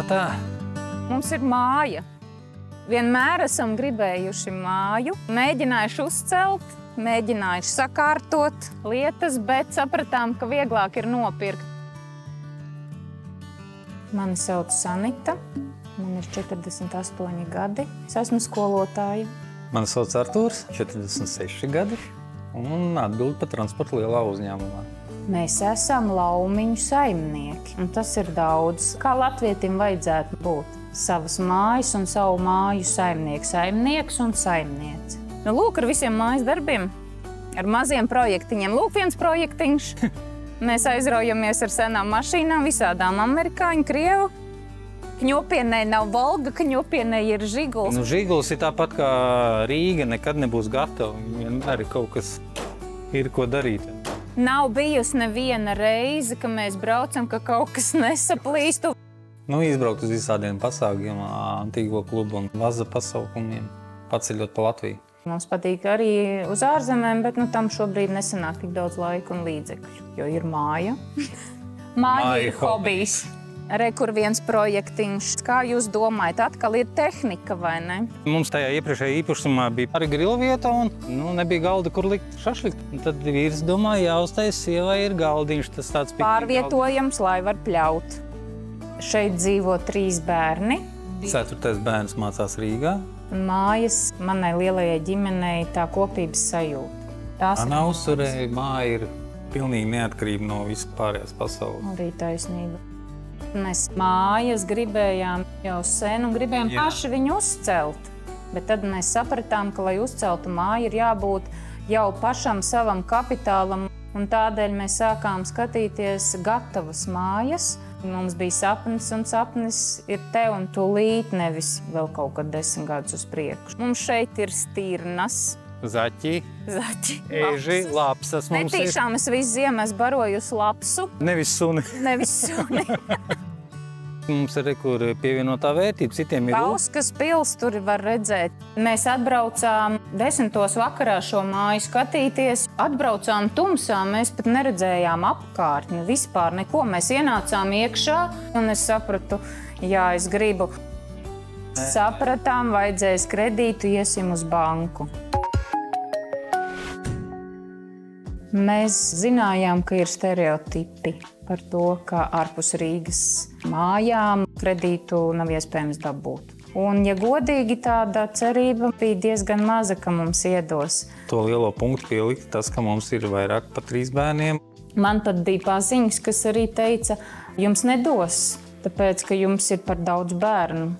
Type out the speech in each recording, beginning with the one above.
prātā. Mums ir māja. Vienmēr esam gribējuši māju, mēģinājuši uzcelt, mēģinājuši sakārtot lietas, bet sapratām, ka vieglāk ir nopirkt. Mani sauc Sanita, man ir 48 gadi, es esmu skolotāja. Mani sauc Artūrs, 46 gadi, un atbild par transportu lielā uzņēmumā. Mēs esam laumiņu saimnieki, un tas ir daudz. Kā latvietim vajadzētu būt? Savas mājas un savu māju saimnieks un saimniece. Nu, lūk, ar visiem mājas darbiem, ar maziem projektiņiem. Lūk, viens projektiņš. Mēs aizraujamies ar senām mašīnām, visādām amerikāņu, krievu. Kņopienai nav Volga, Kņopienai ir Žiguls. Nu, Žiguls ir tāpat kā Rīga, nekad nebūs gatava. Vienmēr ir kaut kas, ir ko darīt. Nav bijusi neviena reize, ka mēs braucam, ka kaut kas nesaplīstu. Nu, izbraukt uz visādiem pasākumiem, antīgo klubu un vaza pasaukumiem, paceļot pa Latviju. Mums patīk arī uz ārzemēm, bet tam šobrīd nesanāk tik daudz laika un līdzekļu, jo ir māja. Māja ir hobijs. Re, kur viens projektiņš. Kā jūs domājat, atkal ir tehnika, vai ne? Mums tajā iepriekšējā īpašumā bija arī grilvieta un nebija galda, kur likt šašlikt. Un tad vīrs domāja, jāuztais sievai ir galdiņš, tas tāds pārvietojams, lai var pļaut. Šeit dzīvo 3 bērni. 4. bērns mācās Rīgā. Mājas manai lielajai ģimenei tā kopības sajūta. Manā uzturē māja ir pilnīgi neatkarība no vispārējās pasaules. Arī taisnība. Mēs mājas gribējām jau sen un gribējām paši viņu uzcelt. Bet tad mēs sapratām, ka, lai uzceltu māju, ir jābūt jau pašam savam kapitālam. Un tādēļ mēs sākām skatīties gatavas mājas. Mums bija sapnis, un sapnis ir te un tūlīt, nevis vēl kaut kad 10 gadus uz priekšu. Mums šeit ir stirnas. Zaķi, eži, lapsas mums ir. Netīšām es visu ziemu baroju uz lapsu. Nevis suni. Mums ir kur pievienotā vērtība, citiem ir Pauskas pils, tur var redzēt. Mēs atbraucām 10. vakarā šo māju skatīties. Atbraucām tumsā, mēs pat neredzējām apkārtni, vispār neko. Mēs ienācām iekšā, un es sapratu, jā, es gribu. Sapratām, vajadzēs kredītu, iesim uz banku. Mēs zinājām, ka ir stereotipi par to, ka ārpus Rīgas mājām kredītu nav iespējams dabūt. Un, ja godīgi, tāda cerība bija diezgan maza, ka mums iedos. To lielo punktu pielikt tas, ka mums ir vairāk par 3 bērniem. Man pat bija paziņas, kas arī teica, jums nedos, tāpēc, ka jums ir par daudz bērnu.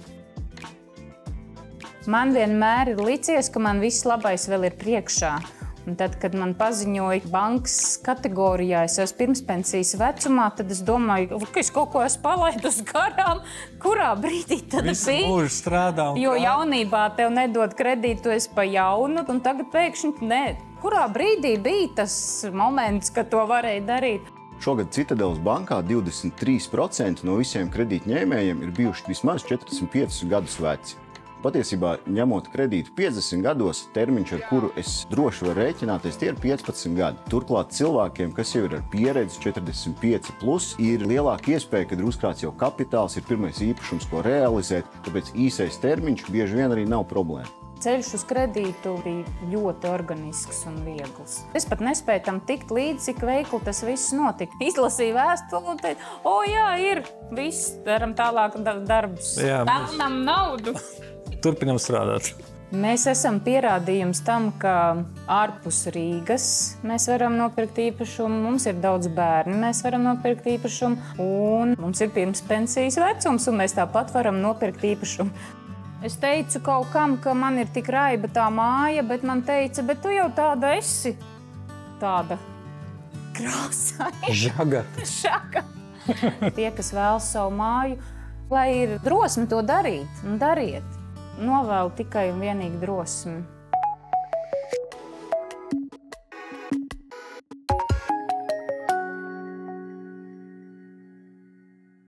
Man vienmēr ir licies, ka man viss labais vēl ir priekšā. Un tad, kad man paziņoja bankas kategorijā, es esmu pirmspensijas vecumā, tad es domāju, ka es kaut ko esmu palaidus garām. Kurā brīdī tad bija? Visu mūžu strādā. Jo jaunībā tev nedod kredītu, es pa jaunu, un tagad pēkšņi nē. Kurā brīdī bija tas moments, kad to varēja darīt? Šogad Citadeles bankā 23% no visiem kredītņēmējiem ir bijuši vismaz 45 gadus veci. Patiesībā, ņemot kredītu 50 gados, termiņš, ar kuru es droši varu rēķināties, tie ir 15 gadi. Turklāt cilvēkiem, kas jau ir ar pieredzi 45+, ir lielāka iespēja, kad ir uzkrāts jau kapitāls, ir pirmais īpašums, ko realizēt, tāpēc īsais termiņš bieži vien arī nav problēma. Ceļš uz kredītu bija ļoti organisks un viegls. Es pat nespēju tam tikt līdzi, cik veikli tas viss notika. Izlasīju vēstuli un teicu, jā, ir, viss, daram tālāk darbus. Pelnam naudu. Turpinam strādāt. Mēs esam pierādījums tam, ka ārpus Rīgas mēs varam nopirkt īpašumu, mums ir daudz bērni, mēs varam nopirkt īpašumu, un mums ir pirmspensijas vecums, un mēs tāpat varam nopirkt īpašumu. Es teicu kaut kam, ka man ir tik raiba tā māja, bet man teica, bet tu jau tāda esi. Tāda krāsaina. Žaga. Tie, kas vēlas savu māju, lai ir drosme to darīt, un dariet. Novēlu tikai un vienīgi drosmi.